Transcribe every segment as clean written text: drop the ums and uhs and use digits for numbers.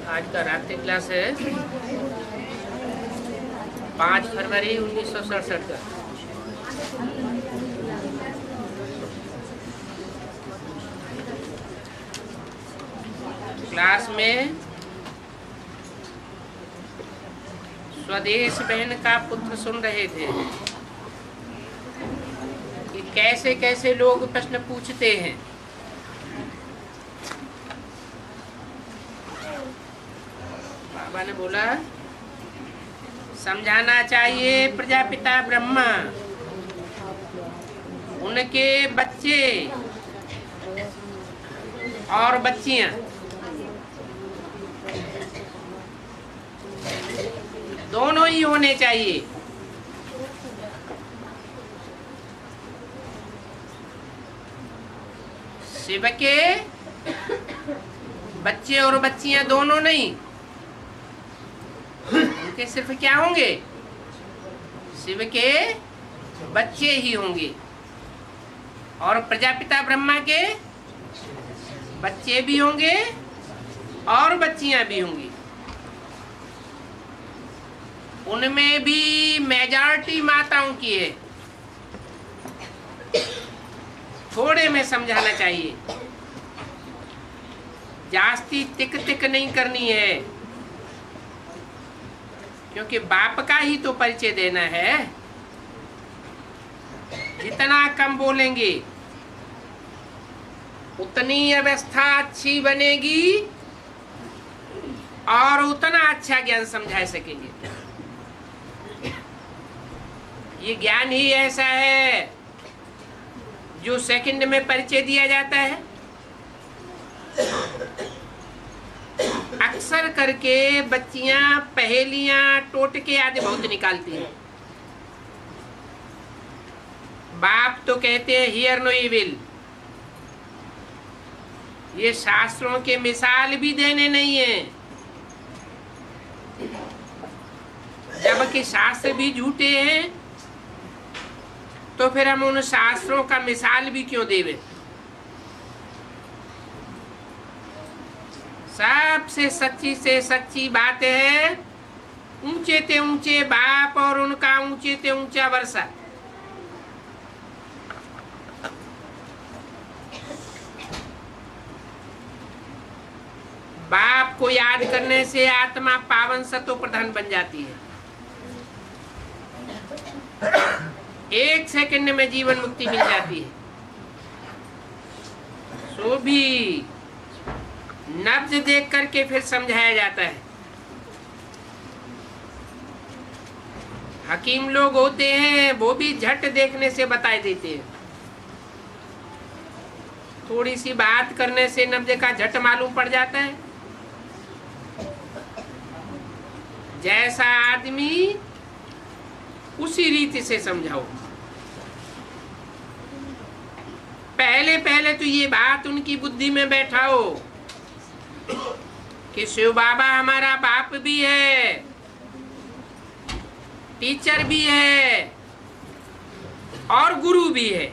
आज का रात्रि क्लास है 5 फरवरी 1967 का। क्लास में स्वदेश बहन का पुत्र सुन रहे थे कि कैसे कैसे लोग प्रश्न पूछते हैं। बाबा ने बोला समझाना चाहिए प्रजापिता ब्रह्मा, उनके बच्चे और बच्चियां दोनों ही होने चाहिए। शिव के बच्चे और बच्चियां दोनों नहीं, उनके सिर्फ क्या होंगे? शिव के बच्चे ही होंगे और प्रजापिता ब्रह्मा के बच्चे भी होंगे और बच्चियां भी होंगी। उनमें भी मेजॉरिटी माताओं की है। थोड़े में समझाना चाहिए, जास्ती तिक तिक नहीं करनी है, क्योंकि बाप का ही तो परिचय देना है। जितना कम बोलेंगे उतनी अवस्था अच्छी बनेगी और उतना अच्छा ज्ञान समझा सकेंगे। ये ज्ञान ही ऐसा है जो सेकंड में परिचय दिया जाता है। अक्सर करके बच्चियां पहेलियां टोटके आदि बहुत निकालती हैं। बाप तो कहते हैं हियर नो इविल। ये शास्त्रों के मिसाल भी देने नहीं है, जबकि शास्त्र भी झूठे हैं, तो फिर हम उन शास्त्रों का मिसाल भी क्यों देवे? सबसे सच्ची से सच्ची बात है ऊंचे ते ऊंचे बाप और उनका ऊंचे ते ऊंचा वर्षा। बाप को याद करने से आत्मा पावन सत्व प्रधान बन जाती है। 1 सेकंड में जीवन मुक्ति मिल जाती है। सो भी नब्ज देख करके फिर समझाया जाता है। हकीम लोग होते हैं, वो भी झट देखने से बता देते हैं। थोड़ी सी बात करने से नब्ज का झट मालूम पड़ जाता है। जैसा आदमी उसी रीति से समझाओ। पहले पहले तो ये बात उनकी बुद्धि में बैठाओ कि शिव बाबा हमारा बाप भी है, टीचर भी है और गुरु भी है।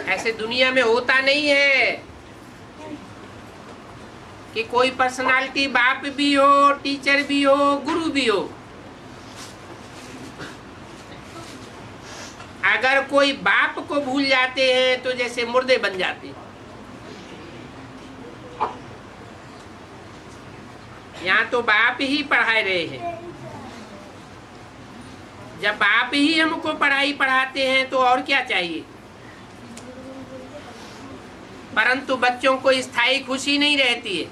ऐसे दुनिया में होता नहीं है कि कोई पर्सनालिटी बाप भी हो, टीचर भी हो, गुरु भी हो। अगर कोई बाप को भूल जाते हैं तो जैसे मुर्दे बन जाते हैं। यहाँ तो बाप ही पढ़ा रहे हैं। जब बाप ही हमको पढ़ाई पढ़ाते हैं तो और क्या चाहिए? परंतु बच्चों को स्थायी खुशी नहीं रहती है,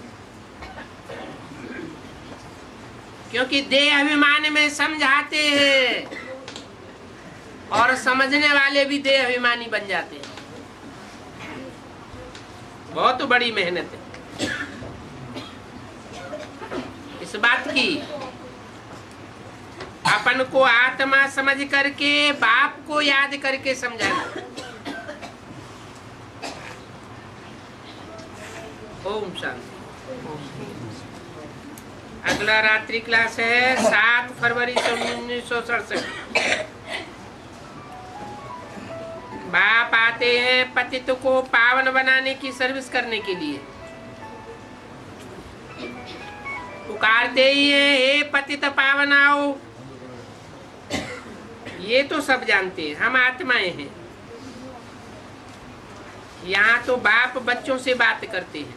क्योंकि देह अभिमान में समझाते हैं और समझने वाले भी देह अभिमानी बन जाते हैं। बहुत बड़ी मेहनत है इस बात की। अपन को आत्मा समझ करके बाप को याद करके समझाना। ओम शांति। अगला रात्रि क्लास है 7 फरवरी 1967। बाप आते हैं पतित को पावन बनाने की सर्विस करने के लिए, पुकारते ही हैं हे पतित पावन आओ। ये तो सब जानते हैं, हम आत्माएं हैं। यहाँ तो बाप बच्चों से बात करते हैं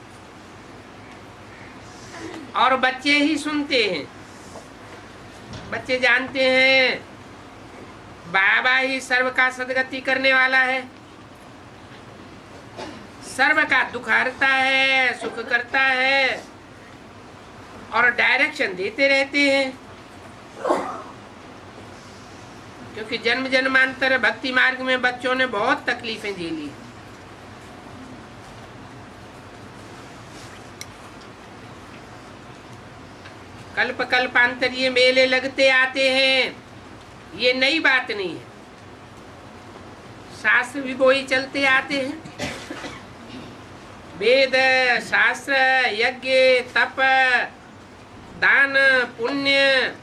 और बच्चे ही सुनते हैं। बच्चे जानते हैं बाबा ही सर्व का सदगति करने वाला है, सर्व का दुख हरता है, सुख करता है और डायरेक्शन देते रहते हैं। क्योंकि जन्म जन्मांतर भक्ति मार्ग में बच्चों ने बहुत तकलीफें झेली। कल्प कल्पांतर ये मेले लगते आते हैं, ये नई बात नहीं है। शास्त्र भी वही चलते आते हैं। वेद शास्त्र यज्ञ तप दान पुण्य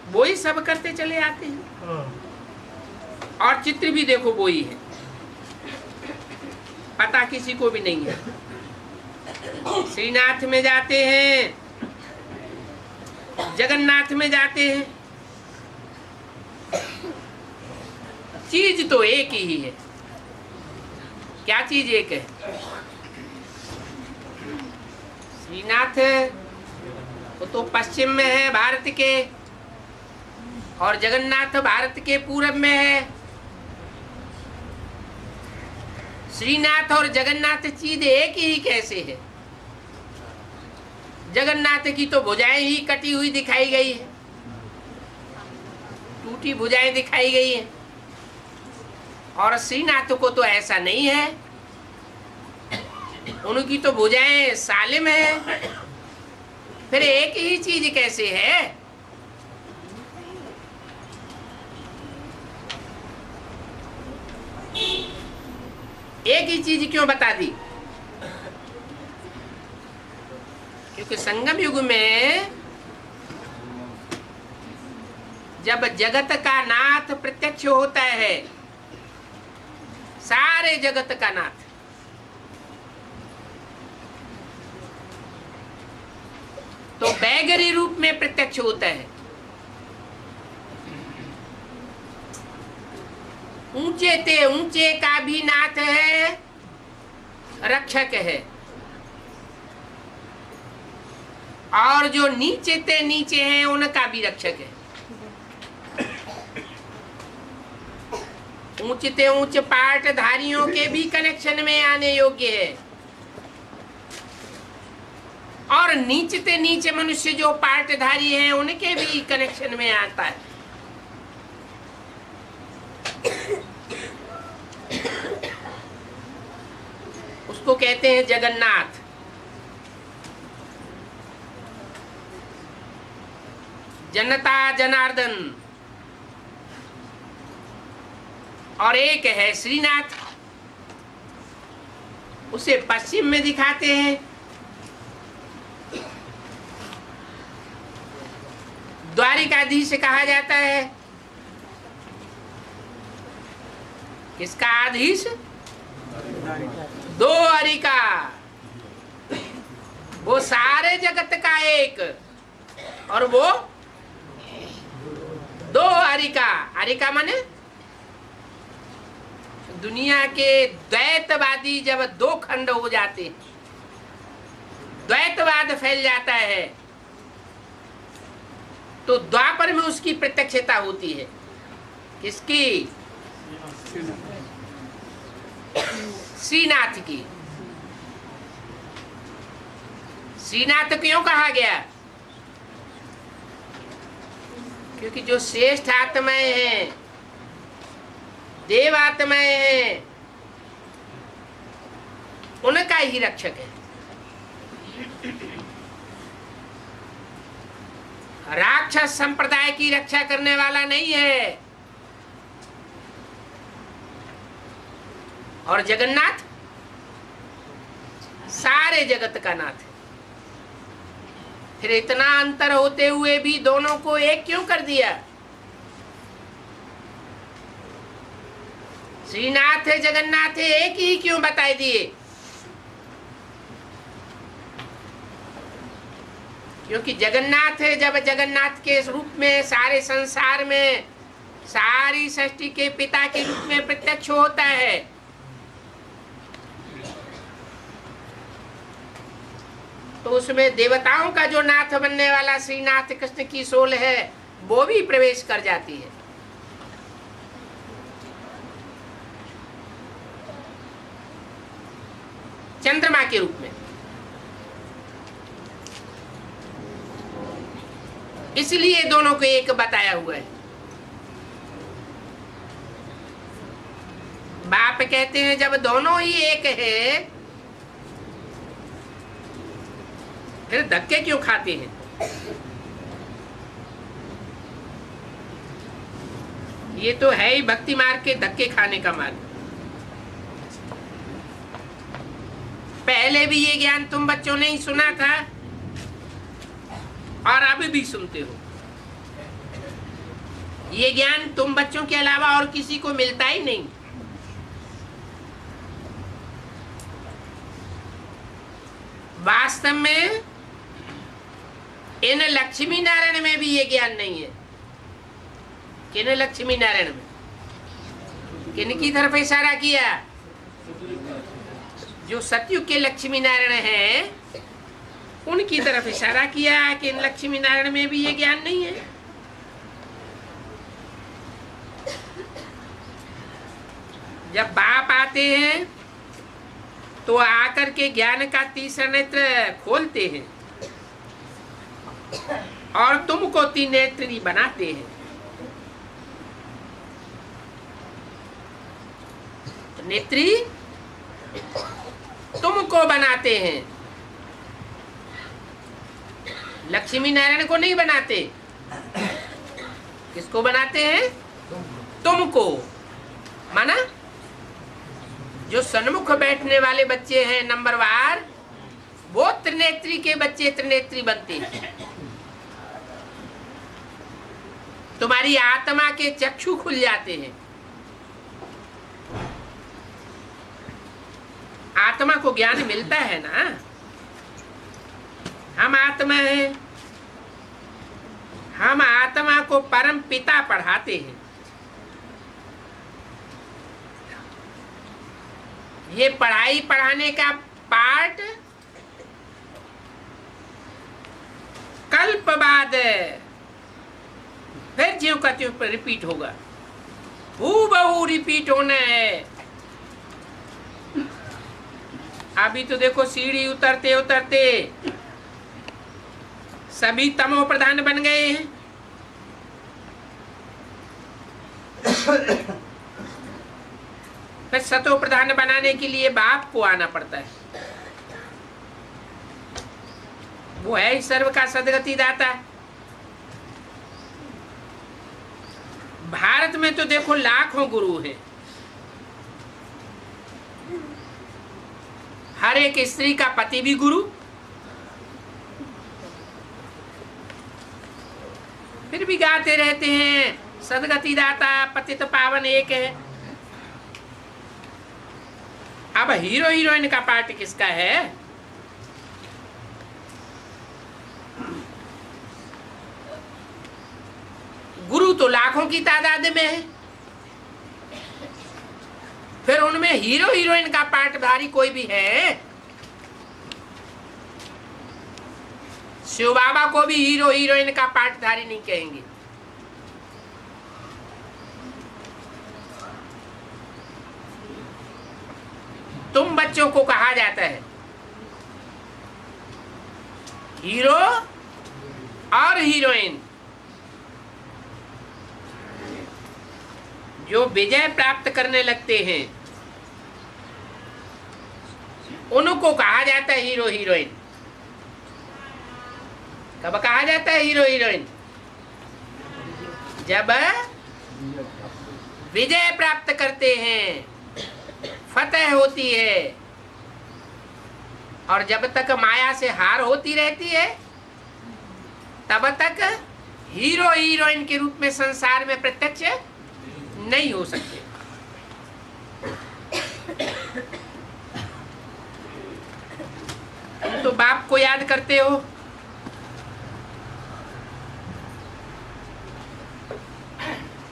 वही सब करते चले आते हैं। और चित्र भी देखो वही है, पता किसी को भी नहीं है। श्रीनाथ में जाते हैं, जगन्नाथ में जाते हैं, चीज तो एक ही है। क्या चीज एक है? श्रीनाथ वो तो पश्चिम में है भारत के, और जगन्नाथ भारत के पूरब में है। श्रीनाथ और जगन्नाथ चीज एक ही कैसे है? जगन्नाथ की तो भुजाएं ही कटी हुई दिखाई गई है, टूटी भुजाएं दिखाई गई है, और श्रीनाथ को तो ऐसा नहीं है, उनकी तो भुजाएं सालिम है। फिर एक ही चीज कैसे है? एक ही चीज क्यों बता दी? क्योंकि संगम युग में जब जगत का नाथ प्रत्यक्ष होता है, सारे जगत का नाथ, तो बैगरी रूप में प्रत्यक्ष होता है। ऊंचे ते ऊंचे का भी नाथ है, रक्षक है, और जो नीचे ते नीचे हैं उनका भी रक्षक है। ऊंचे ते ऊंच पाठधारियों के भी कनेक्शन में आने योग्य है, और नीचे ते नीचे मनुष्य जो पाठधारी हैं उनके भी कनेक्शन में आता है। उसको कहते हैं जगन्नाथ। जनता जनार्दन, और एक है श्रीनाथ, उसे पश्चिम में दिखाते हैं। द्वारिकाधीश कहा जाता है। किसका आधीश? दो हरिका, वो सारे जगत का एक, और वो दो हरिका। हरिका माने दुनिया के द्वैतवादी जब दो खंड हो जाते, द्वैतवाद फैल जाता है, तो द्वापर में उसकी प्रत्यक्षता होती है। किसकी? श्रीनाथ की। श्रीनाथ क्यों कहा गया? क्योंकि जो श्रेष्ठ आत्माएं हैं, देव आत्माएं हैं, उनका ही रक्षक है। राक्षस संप्रदाय की रक्षा करने वाला नहीं है। और जगन्नाथ सारे जगत का नाथ है। फिर इतना अंतर होते हुए भी दोनों को एक क्यों कर दिया? श्रीनाथ है, जगन्नाथ है, एक ही क्यों बताई दिए? क्योंकि जगन्नाथ है, जब जगन्नाथ के रूप में सारे संसार में सारी सृष्टि के पिता के रूप में प्रत्यक्ष होता है। तो उसमें देवताओं का जो नाथ बनने वाला श्रीनाथ कृष्ण की सोल है वो भी प्रवेश कर जाती है। चंद्रमा के रूप में। इसलिए दोनों को एक बताया हुआ है। बाप कहते हैं जब दोनों ही एक है फिर धक्के क्यों खाते हैं? ये तो है ही भक्ति मार्ग के धक्के खाने का मार्ग। पहले भी ये ज्ञान तुम बच्चों ने ही सुना था और अभी भी सुनते हो। ये ज्ञान तुम बच्चों के अलावा और किसी को मिलता ही नहीं। वास्तव में इन लक्ष्मी नारायण में भी ये ज्ञान नहीं है। किन लक्ष्मी नारायण में? किन की तरफ इशारा किया? जो सतयुग के लक्ष्मी नारायण हैं उनकी तरफ इशारा किया कि इन लक्ष्मी नारायण में भी ये ज्ञान नहीं है। जब बाप आते हैं तो आकर के ज्ञान का तीसरा नेत्र खोलते हैं और तुमको त्रिनेत्री बनाते हैं। नेत्री तुमको बनाते हैं, लक्ष्मी नारायण को नहीं बनाते। किसको बनाते हैं? तुमको। माना जो सन्मुख बैठने वाले बच्चे हैं नंबरवार, वो त्रिनेत्री के बच्चे त्रिनेत्री बनते हैं। तुम्हारी आत्मा के चक्षु खुल जाते हैं। आत्मा को ज्ञान मिलता है ना। हम आत्मा हैं, हम आत्मा को परम पिता पढ़ाते हैं। ये पढ़ाई पढ़ाने का पार्ट कल्प बाद फिर ज्यों का त्यों रिपीट होगा। हूबहू रिपीट होना है। अभी तो देखो सीढ़ी उतरते उतरते सभी तमो प्रधान बन गए हैं। फिर सतो प्रधान बनाने के लिए बाप को आना पड़ता है। वो है ही सर्व का सदगति दाता। भारत में तो देखो लाखों गुरु हैं। हर एक स्त्री का पति भी गुरु। फिर भी गाते रहते हैं सदगति दाता पतित पावन एक है। अब हीरो हीरोइन का पार्ट किसका है? गुरु तो लाखों की तादाद में है। फिर उनमें हीरो हीरोइन का पार्टधारी कोई भी है? शिव बाबा को भी हीरो हीरोइन का पार्टधारी नहीं कहेंगे। तुम बच्चों को कहा जाता है हीरो और हीरोइन। जो विजय प्राप्त करने लगते हैं उनको कहा जाता है हीरो हीरोइन। कब कहा जाता है हीरो हीरोइन? जब विजय प्राप्त करते हैं, फतह होती है। और जब तक माया से हार होती रहती है तब तक हीरो हीरोइन के रूप में संसार में प्रत्यक्ष नहीं हो सकते। तो बाप को याद करते हो,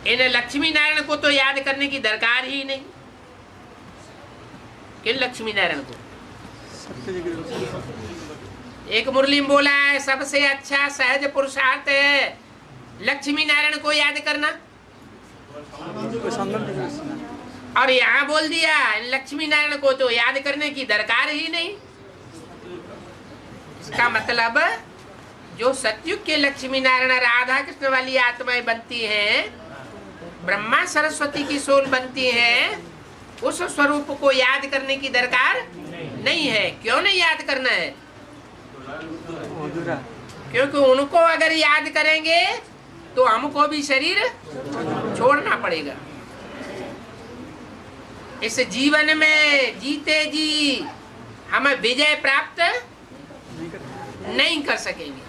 इन लक्ष्मी नारायण को तो याद करने की दरकार ही नहीं। किन लक्ष्मी नारायण को? एक मुरली में बोला है सबसे अच्छा सहज पुरुषार्थ है लक्ष्मी नारायण को याद करना, और यहाँ बोल दिया लक्ष्मी नारायण को तो याद करने की दरकार ही नहीं। इसका मतलब जो सतयुग के लक्ष्मी नारायण राधा कृष्ण वाली आत्माएं बनती हैं, ब्रह्मा सरस्वती की सोल बनती हैं, उस स्वरूप को याद करने की दरकार नहीं है। क्यों नहीं याद करना है? क्योंकि उनको अगर याद करेंगे तो हमको भी शरीर छोड़ना पड़ेगा। इस जीवन में जीते जी हम विजय प्राप्त नहीं कर सकेंगे,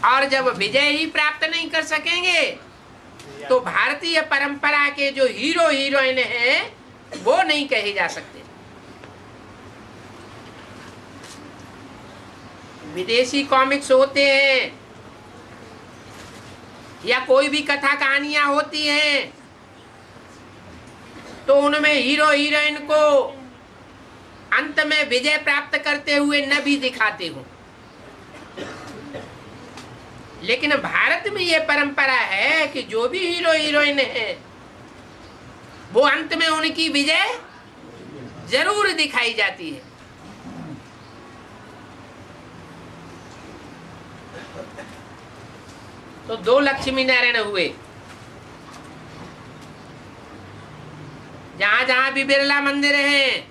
और जब विजय ही प्राप्त नहीं कर सकेंगे तो भारतीय परंपरा के जो हीरो हीरोइन हैं वो नहीं कहे जा सकते। विदेशी कॉमिक्स होते हैं या कोई भी कथा कहानियां होती हैं तो उनमें हीरो हीरोइन को अंत में विजय प्राप्त करते हुए न भी दिखाते हो, लेकिन भारत में ये परंपरा है कि जो भी हीरो हीरोइन है वो अंत में उनकी विजय जरूर दिखाई जाती है। तो दो लक्ष्मी नारायण हुए। जहां जहां भी बिरला मंदिर हैं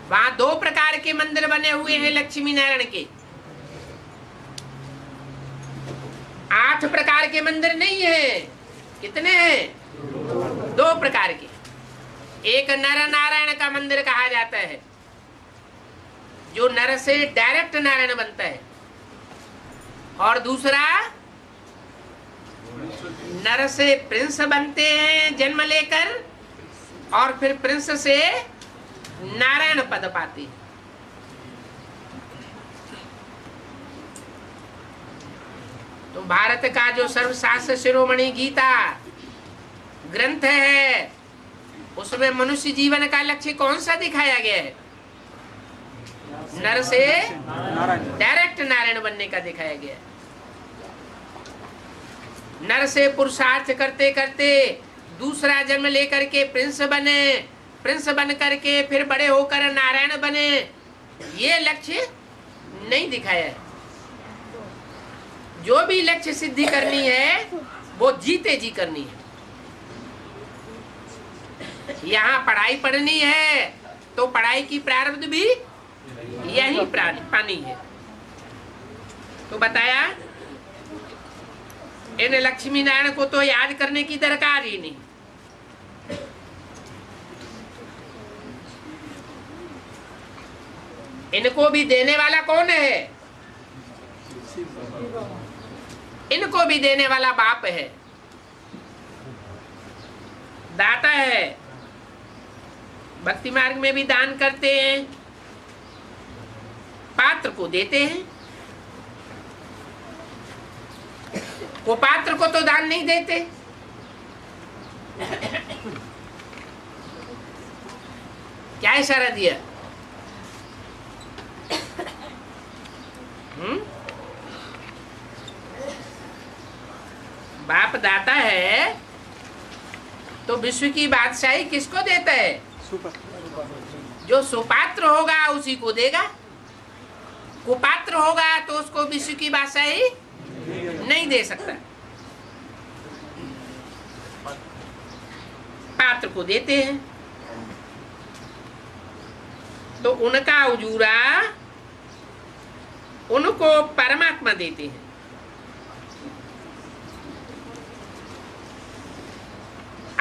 वहां दो प्रकार के मंदिर बने हुए हैं लक्ष्मी नारायण के। 8 प्रकार के मंदिर नहीं है। कितने हैं? 2 प्रकार के। एक नर नारायण का मंदिर कहा जाता है, जो नर से डायरेक्ट नारायण बनता है, और दूसरा नर से प्रिंस बनते हैं जन्म लेकर, और फिर प्रिंस से नारायण पद पाते हैं। तो भारत का जो सर्वशास्त्र शिरोमणि गीता ग्रंथ है उसमें मनुष्य जीवन का लक्ष्य कौन सा दिखाया गया है? नर से डायरेक्ट नारायण बनने का दिखाया गया है। नर से पुरुषार्थ करते करते दूसरा जन्म लेकर के प्रिंस बने, प्रिंस बन करके फिर बड़े होकर नारायण बने, ये लक्ष्य नहीं दिखाया है। जो भी लक्ष्य सिद्धि करनी है वो जीते जी करनी है। यहाँ पढ़ाई पढ़नी है तो पढ़ाई की प्रारब्ध भी यही पानी है। तो बताया इन लक्ष्मी नारायण को तो याद करने की दरकार ही नहीं। इनको भी देने वाला कौन है? इनको भी देने वाला बाप है, दाता है। भक्ति मार्ग में भी दान करते हैं, पात्र को देते हैं। वो पात्र को तो दान नहीं देते। क्या इशारा दिया? बाप दाता है तो विश्व की बादशाही किसको देता है? जो सुपात्र होगा उसी को देगा। कुपात्र होगा तो उसको विश्व की बादशाही नहीं दे सकता। पात्र को देते हैं तो उनका उजूरा उनको परमात्मा देते हैं।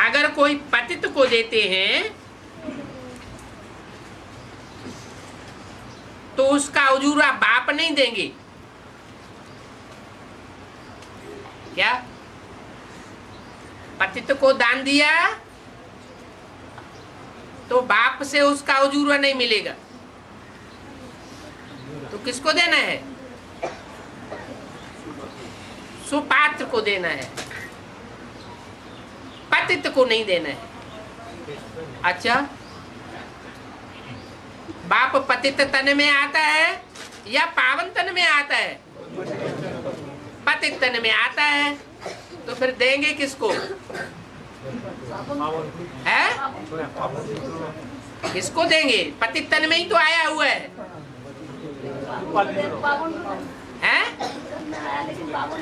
अगर कोई पतित को देते हैं तो उसका उजूरा बाप नहीं देंगे। क्या? पतित को दान दिया तो बाप से उसका उजूरा नहीं मिलेगा। तो किसको देना है? सुपात्र को देना है, पतित को नहीं देना है। अच्छा, बाप पतित तन में आता है या पावन तन में आता है? पतित तन में आता है, तो फिर देंगे किसको? है? किसको देंगे? पतित तन में ही तो आया हुआ है।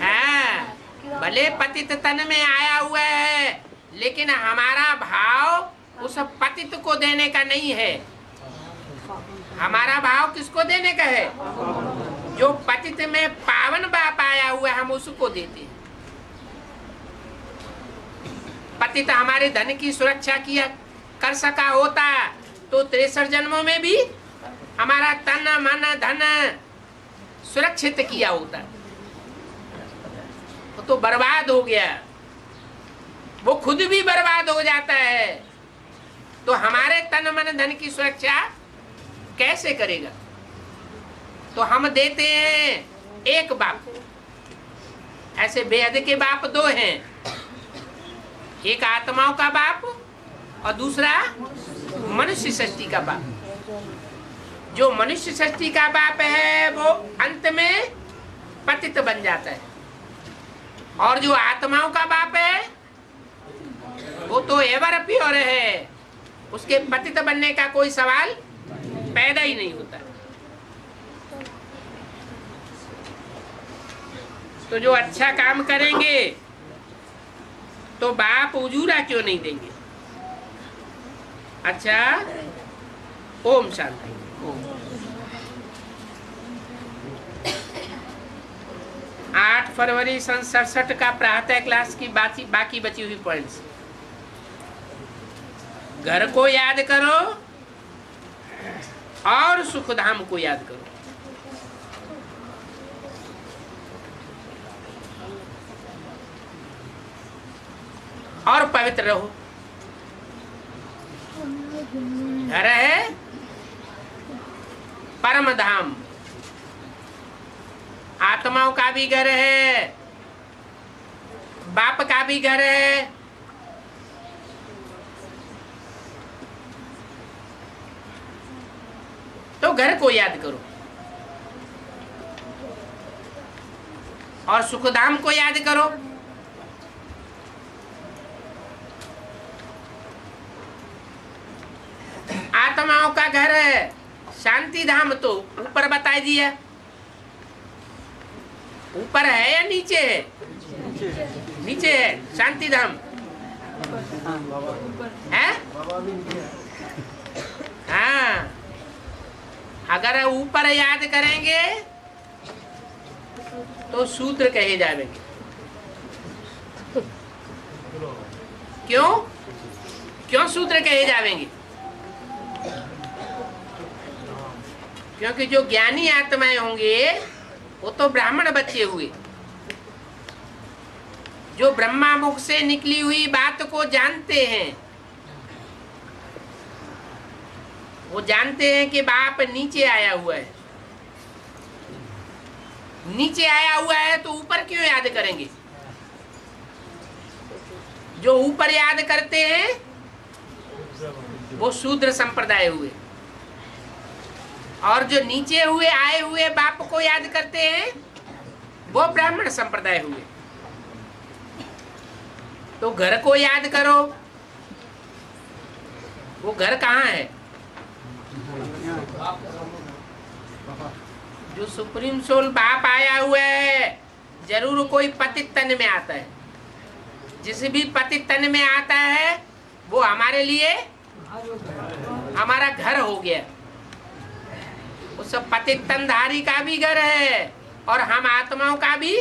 हाँ, भले पतित तन में आया हुआ है, लेकिन हमारा भाव उस पतित को देने का नहीं है। हमारा भाव किसको देने का है? जो पतित में पावन बाप आया हुआ है, हम उसको देते हैं। पतित हमारे धन की सुरक्षा किया कर सका होता तो 63 जन्मों में भी हमारा तन मन धन सुरक्षित किया होता। तो बर्बाद हो गया, वो खुद भी बर्बाद हो जाता है, तो हमारे तन मन धन की सुरक्षा कैसे करेगा? तो हम देते हैं एक बाप। ऐसे बेहद के बाप दो हैं, एक आत्माओं का बाप और दूसरा मनुष्य सृष्टि का बाप। जो मनुष्य सृष्टि का बाप है वो अंत में पतित बन जाता है, और जो आत्माओं का बाप है वो तो एवर प्योर है, उसके पतित बनने का कोई सवाल पैदा ही नहीं होता। तो जो अच्छा काम करेंगे तो बाप उजूरा क्यों नहीं देंगे? अच्छा, ओम शांति। ओम। 8 फरवरी सन 67 का प्रातः क्लास की बाकी बची हुई पॉइंट्स। घर को याद करो और सुखधाम को याद करो। और पवित्र रहो। घर है परम धाम, आत्माओं का भी घर है, बाप का भी घर है। तो घर को याद करो और सुखधाम को याद करो। आत्माओं का घर है शांति धाम, तो ऊपर बता दिया। ऊपर है या नीचे है? नीचे है शांति धाम है। हाँ, अगर ऊपर याद करेंगे तो सूत्र कहे जाएंगे। क्यों? क्यों सूत्र कहे जाएंगे? क्योंकि जो ज्ञानी आत्माएं होंगे वो तो ब्राह्मण बच्चे हुए, जो ब्रह्मा मुख से निकली हुई बात को जानते हैं। वो जानते हैं कि बाप नीचे आया हुआ है। नीचे आया हुआ है तो ऊपर क्यों याद करेंगे? जो ऊपर याद करते हैं वो शूद्र संप्रदाय हुए, और जो नीचे हुए आए हुए बाप को याद करते हैं वो ब्राह्मण संप्रदाय हुए। तो घर को याद करो। वो घर कहाँ है? जो सुप्रीम सोल बाप आया हुआ है, जरूर कोई पतित तन में आता है। जिस भी पतित तन में आता है वो हमारे लिए हमारा घर हो गया। उस पतित तनधारी का भी घर है, और हम आत्माओं का भी,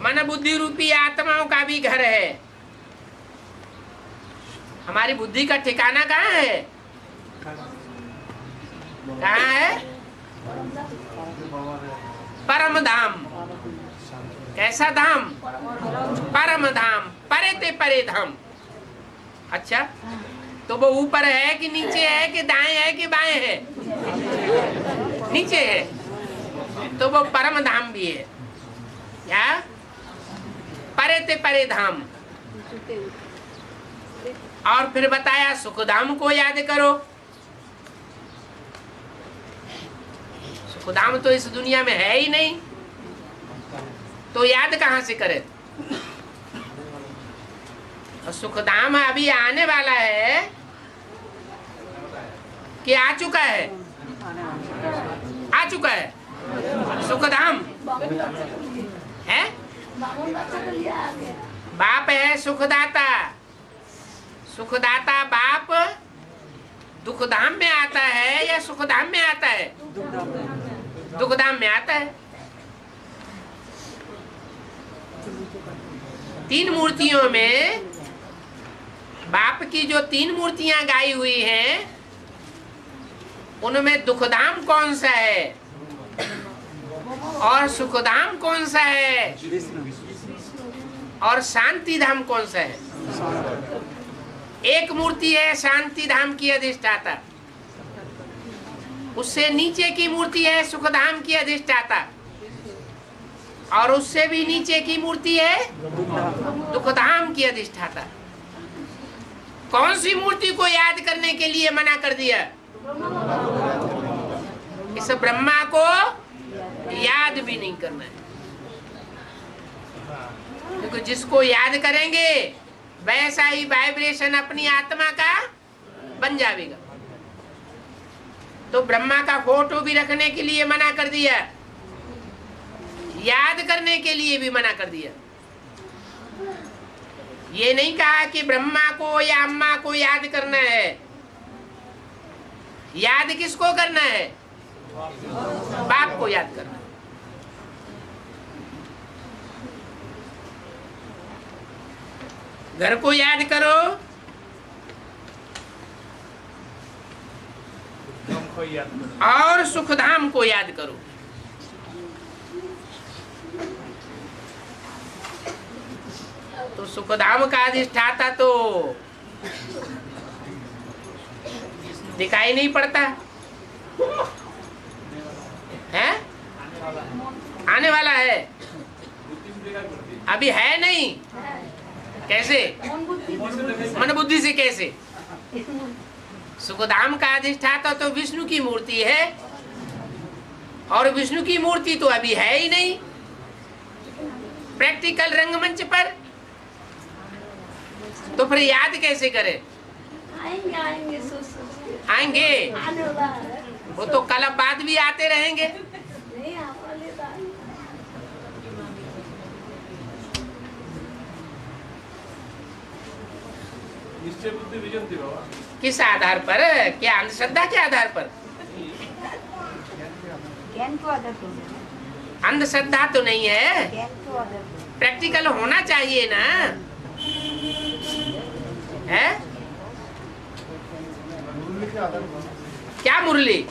मन बुद्धि रूपी आत्माओं का भी घर है। हमारी बुद्धि का ठिकाना कहाँ है? कहाँ है? परम धाम। कैसा धाम? परम धाम, परे ते परे धाम। अच्छा, तो वो ऊपर है कि नीचे है कि दाएं है कि बाएं है? नीचे है। तो वो परम धाम भी है। क्या? परे ते परे धाम। और फिर बताया सुख धाम को याद करो। सुख धाम तो इस दुनिया में है ही नहीं, तो याद कहां से करे? और सुख धाम अभी आने वाला है कि आ चुका है? आ चुका है सुख धाम है। बाप है सुखदाता। सुखदाता बाप दुखधाम में आता है या सुखधाम में आता है? दुखधाम में आता है। तीन मूर्तियों में बाप की जो तीन मूर्तियां गाई हुई हैं, उनमें दुखधाम कौन सा है और सुखधाम कौन सा है और शांति धाम कौन सा है? एक मूर्ति है शांति धाम की अधिष्ठाता, उससे नीचे की मूर्ति है सुखधाम की अधिष्ठाता, और उससे भी नीचे की मूर्ति है दुखधाम की अधिष्ठाता। कौन सी मूर्ति को याद करने के लिए मना कर दिया? इस ब्रह्मा को याद भी नहीं करना है, क्योंकि जिसको याद करेंगे वैसा ही वाइब्रेशन अपनी आत्मा का बन जाएगा। तो ब्रह्मा का फोटो भी रखने के लिए मना कर दिया, याद करने के लिए भी मना कर दिया। ये नहीं कहा कि ब्रह्मा को या अम्मा को याद करना है। याद किसको करना है? बाप को याद करना है। घर को याद करो, और सुखधाम को याद करो। तो सुखधाम का अधिष्ठाता तो दिखाई नहीं पड़ता है, आने वाला है, अभी है नहीं। कैसे? मन बुद्धि से कैसे? सुखधाम का अधिष्ठाता तो विष्णु की मूर्ति है, और विष्णु की मूर्ति तो अभी है ही नहीं प्रैक्टिकल रंगमंच पर, तो फिर याद कैसे करें? आएंगे वो तो कल बाद भी आते रहेंगे। किस आधार पर? क्या अंधश्रद्धा के आधार पर? अंधश्रद्धा तो नहीं है, प्रैक्टिकल होना चाहिए ना, है? क्या मुरली?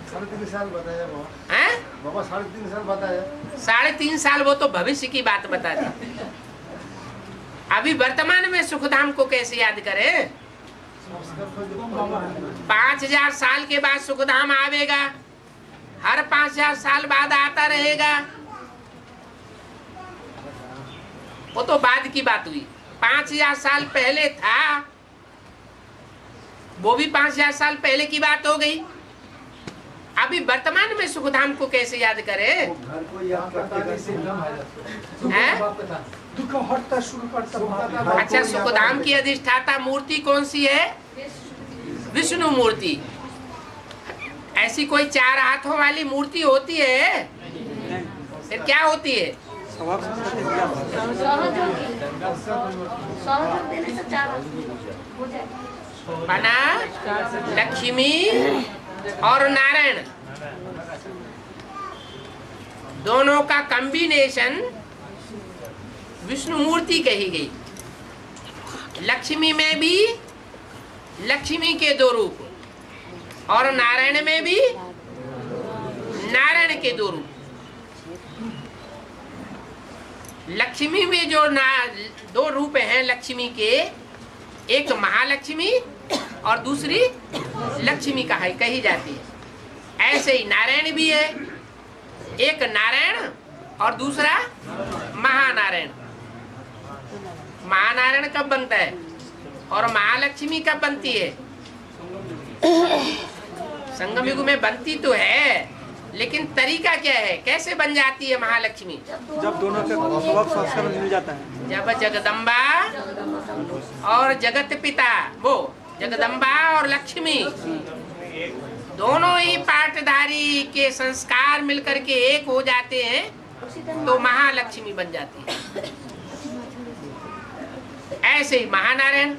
3.5 साल बताया बाबा। 3.5 साल बताया। 3.5 साल वो तो भविष्य की बात बता दी। अभी वर्तमान में सुखधाम को कैसे याद करें? 5000 साल के बाद सुखधाम आवेगा, हर 5000 साल बाद आता रहेगा। वो तो बाद की बात हुई। 5000 साल पहले था, वो भी 5000 साल पहले की बात हो गई। अभी वर्तमान में सुखधाम को कैसे याद करें? घर को याद करते हैं? अच्छा, सुखधाम की अधिष्ठाता मूर्ति कौन सी है? विष्णु मूर्ति। ऐसी कोई 4 हाथों वाली मूर्ति होती है? फिर क्या होती है? बना लक्ष्मी और नारायण, दोनों का कॉम्बिनेशन विष्णु मूर्ति कही गई। लक्ष्मी में भी लक्ष्मी के 2 रूप, और नारायण में भी नारायण के 2 रूप। लक्ष्मी में जो 2 रूप हैं लक्ष्मी के, एक महालक्ष्मी और दूसरी लक्ष्मी कही जाती है। ऐसे ही नारायण भी है, एक नारायण और दूसरा महानारायण। महानारायण कब बनता है और महालक्ष्मी कब बनती है? संगम युग में बनती तो है, लेकिन तरीका क्या है, कैसे बन जाती है महालक्ष्मी? जब दोनों के स्वभाव संस्कार मिल जाता है। जब जगदम्बा और जगत पिता, वो जगदम्बा और लक्ष्मी दोनों ही पाठधारी के संस्कार मिलकर के एक हो जाते हैं तो महालक्ष्मी बन जाती है। ऐसे ही महानारायण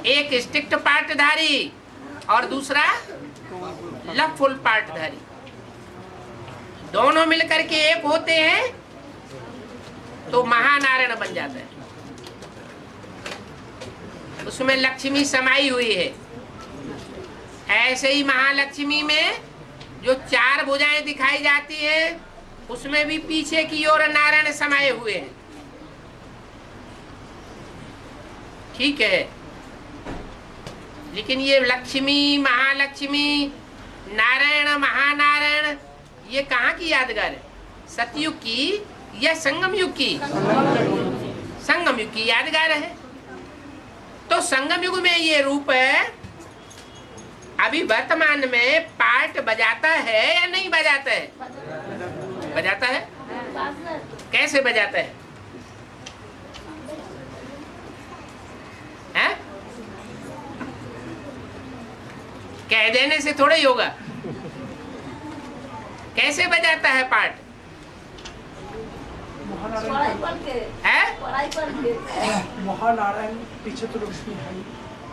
एक स्ट्रिक्ट पाठधारी और दूसरा लफुल पाठधारी, दोनों मिलकर के एक होते हैं तो महानारायण बन जाता है। उसमें लक्ष्मी समाई हुई है। ऐसे ही महालक्ष्मी में जो 4 भुजाएं दिखाई जाती है उसमें भी पीछे की ओर नारायण समाये हुए हैं। ठीक है, लेकिन ये लक्ष्मी, महालक्ष्मी, नारायण, महानारायण ये कहाँ की यादगार है? सतयुग की या संगम युग की? संगम युग की यादगार है। तो संगम युग में ये रूप है, अभी वर्तमान में पार्ट बजाता है या नहीं बजाता है? बजाता है। कैसे बजाता है? हैं? कह देने से थोड़ा ही होगा। कैसे बजाता है पार्ट? महानारायण पीछे तो लक्ष्मी है।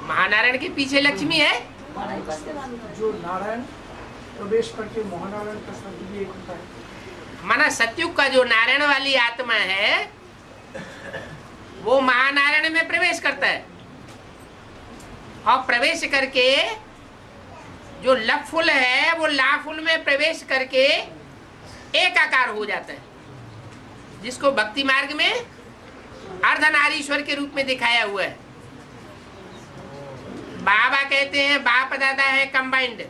महानारायण के पीछे लक्ष्मी है। जो नारायण प्रवेश करके महानारायण का शब्द भी एक होता है। माना सतयुग का जो नारायण वाली आत्मा है वो महानारायण में प्रवेश करता है और प्रवेश करके जो लफुल है वो लाफुल में प्रवेश करके एक आकार हो जाता है, जिसको भक्ति मार्ग में अर्धनारीश्वर के रूप में दिखाया हुआ है। बाबा कहते हैं बाप दादा है कंबाइंड।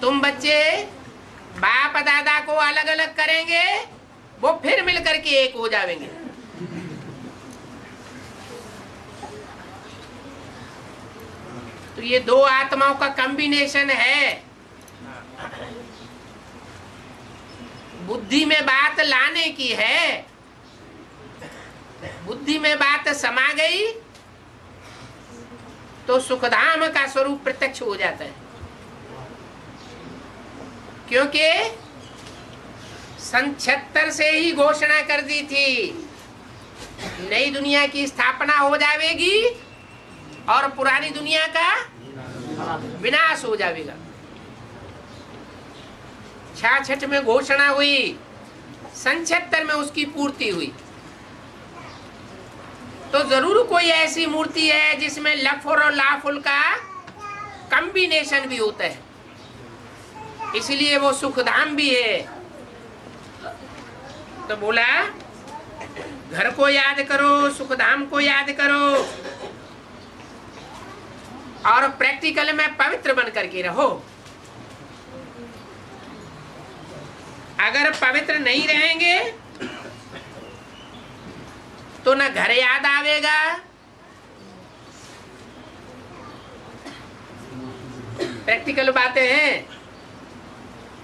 तुम बच्चे बाप दादा को अलग अलग करेंगे, वो फिर मिलकर के एक हो जाएंगे। तो ये 2 आत्माओं का कॉम्बिनेशन है। बुद्धि में बात लाने की है, बुद्धि में बात समा गई तो सुखधाम का स्वरूप प्रत्यक्ष हो जाता है। क्योंकि सन 76 से ही घोषणा कर दी थी नई दुनिया की स्थापना हो जाएगी और पुरानी दुनिया का विनाश हो जाएगा। 66 में घोषणा हुई, सन 76 में उसकी पूर्ति हुई। तो जरूर कोई ऐसी मूर्ति है जिसमें लफुल और लाफुल का कॉम्बिनेशन भी होता है, इसलिए वो सुखधाम भी है। तो बोला घर को याद करो, सुखधाम को याद करो और प्रैक्टिकल में पवित्र बन करके रहो। अगर पवित्र नहीं रहेंगे तो ना घर याद आवेगा, प्रैक्टिकल बातें हैं।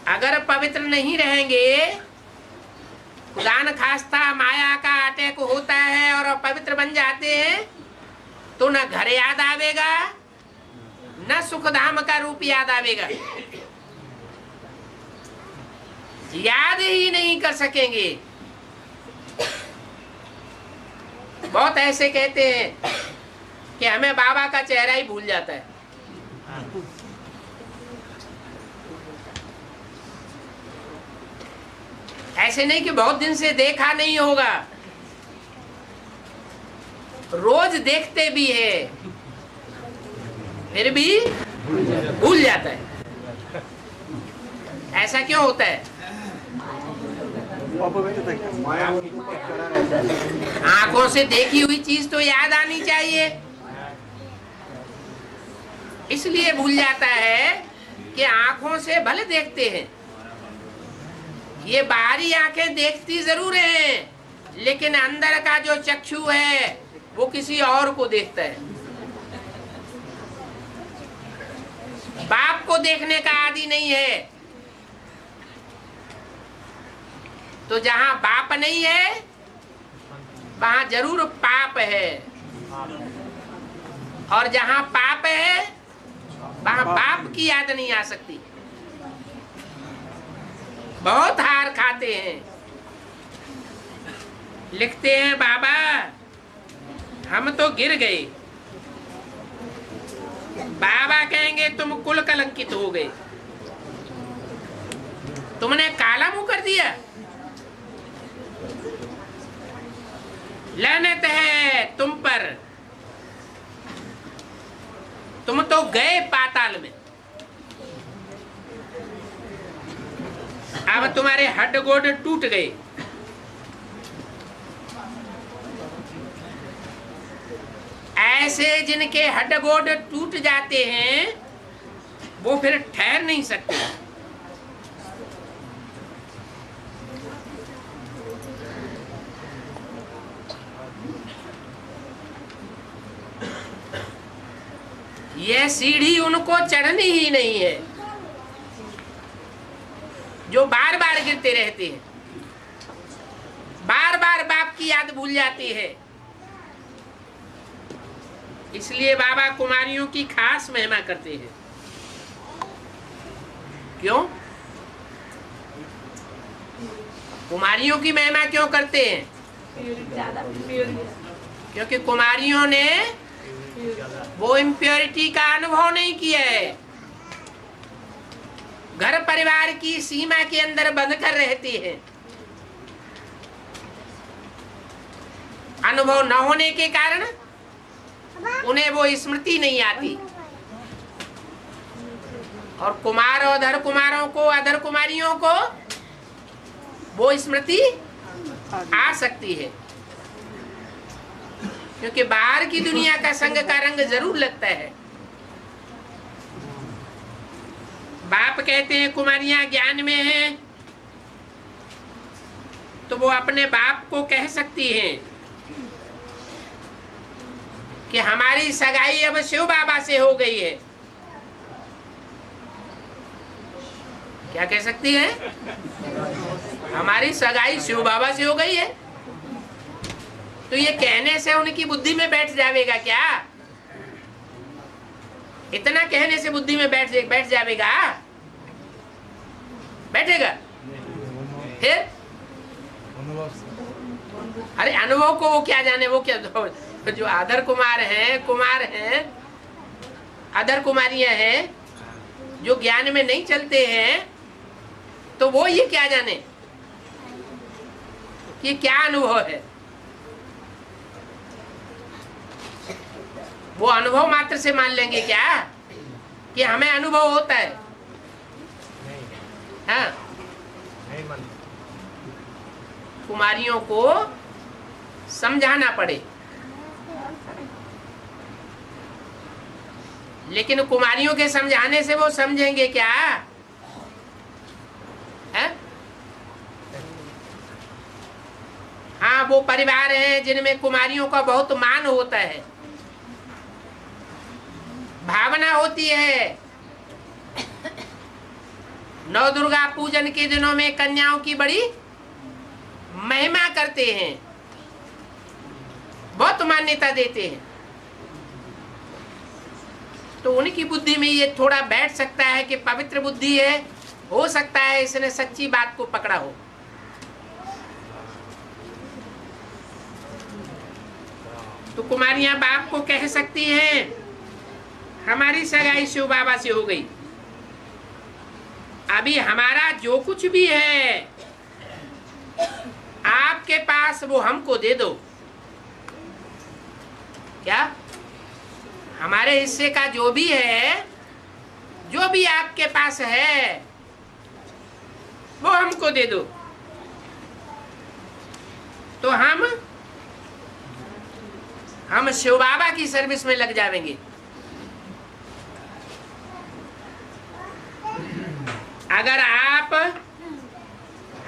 अगर पवित्र नहीं रहेंगे, खुदा न खास्ता माया का अटैक होता है और पवित्र बन जाते हैं तो ना घर याद आवेगा, न सुखधाम का रूप याद आवेगा। याद ही नहीं कर सकेंगे। बहुत ऐसे कहते हैं कि हमें बाबा का चेहरा ही भूल जाता है। ऐसे नहीं कि बहुत दिन से देखा नहीं होगा, रोज देखते भी है फिर भी भूल जाता है। ऐसा क्यों होता है? आंखों से देखी हुई चीज तो याद आनी चाहिए। इसलिए भूल जाता है कि आंखों से भले देखते हैं, ये बाहरी आंखें देखती जरूर हैं, लेकिन अंदर का जो चक्षु है वो किसी और को देखता है। बाप को देखने का आदि नहीं है। तो जहां बाप नहीं है वहां जरूर पाप है, और जहां पाप है वहां बाप की याद नहीं आ सकती। बहुत हार खाते हैं, लिखते हैं बाबा हम तो गिर गए। बाबा कहेंगे तुम कुल कलंकित हो गए, तुमने काला मुंह कर दिया, लानत है तुम पर, तुम तो गए पाताल में। अब तुम्हारे हड्ड गोड टूट गए। ऐसे जिनके हड्ड गोड टूट जाते हैं वो फिर ठहर नहीं सकते। यह सीढ़ी उनको चढ़नी ही नहीं है, जो बार बार गिरते रहते हैं, बार बार बाप की याद भूल जाती है। इसलिए बाबा कुमारियों की खास महिमा करते हैं। क्यों? कुमारियों की महिमा क्यों करते हैं? क्योंकि कुमारियों ने वो इम्प्योरिटी का अनुभव नहीं किया है। घर परिवार की सीमा के अंदर बंद कर रहती है। अनुभव न होने के कारण उन्हें वो स्मृति नहीं आती। और कुमार और अधर कुमारों को, अधर कुमारियों को वो स्मृति आ सकती है, क्योंकि बाहर की दुनिया का संग का रंग जरूर लगता है। बाप कहते हैं कुमारियां ज्ञान में हैं, तो वो अपने बाप को कह सकती हैं कि हमारी सगाई अब शिव बाबा से हो गई है। क्या कह सकती है? हमारी सगाई शिव बाबा से हो गई है। तो ये कहने से उनकी बुद्धि में बैठ जाएगा क्या? इतना कहने से बुद्धि में बैठ जाएगा? बैठेगा? फिर अरे अनुभव को वो क्या जाने, वो क्या जो अधर कुमार हैं, कुमार हैं, अधर कुमारियां हैं, जो ज्ञान में नहीं चलते हैं, तो वो ये क्या जाने कि क्या अनुभव है। वो अनुभव मात्र से मान लेंगे क्या कि हमें अनुभव होता है? हाँ, कुमारियों को समझाना पड़े। लेकिन कुमारियों के समझाने से वो समझेंगे क्या? है? हाँ, वो परिवार हैं जिनमें कुमारियों का बहुत मान होता है, भावना होती है। नौ दुर्गा पूजन के दिनों में कन्याओं की बड़ी महिमा करते हैं, बहुत मान्यता देते हैं। तो उनकी बुद्धि में ये थोड़ा बैठ सकता है कि पवित्र बुद्धि है, हो सकता है इसने सच्ची बात को पकड़ा हो। तो कुमारियां बाप को कह सकती हैं हमारी सगाई शिव बाबा से हो गई, अभी हमारा जो कुछ भी है आपके पास वो हमको दे दो। क्या? हमारे हिस्से का जो भी है, जो भी आपके पास है, वो हमको दे दो, तो हम शिव बाबा की सर्विस में लग जाएंगे। अगर आप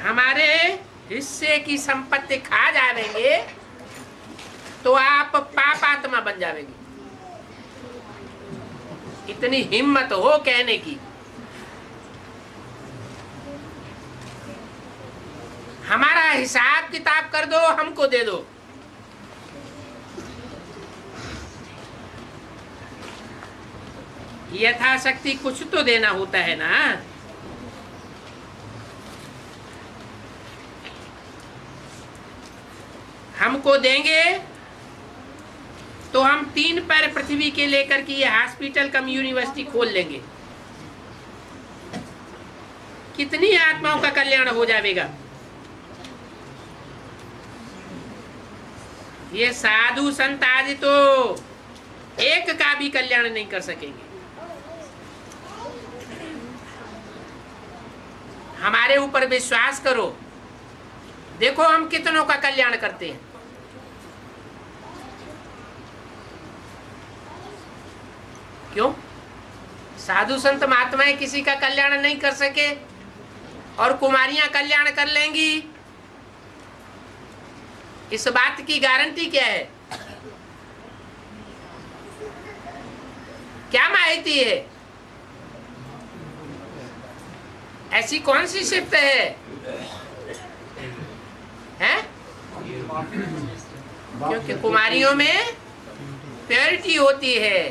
हमारे हिस्से की संपत्ति खा जाएंगे तो आप पाप आत्मा बन जाएंगे। इतनी हिम्मत हो कहने की। हमारा हिसाब किताब कर दो, हमको दे दो। यथाशक्ति कुछ तो देना होता है ना। हमको देंगे तो हम 3 पैर पृथ्वी के लेकर के ये हॉस्पिटल कम यूनिवर्सिटी खोल लेंगे। कितनी आत्माओं का कल्याण हो जाएगा। ये साधु संत आदि तो एक का भी कल्याण नहीं कर सकेंगे। हमारे ऊपर विश्वास करो, देखो हम कितनों का कल्याण करते हैं। क्यों? साधु संत महात्माएं किसी का कल्याण नहीं कर सके और कुमारियां कल्याण कर लेंगी, इस बात की गारंटी क्या है? क्या माहिती है? ऐसी कौन सी शिफ्ट है? हैं? क्योंकि कुमारियों में प्योरिटी होती है।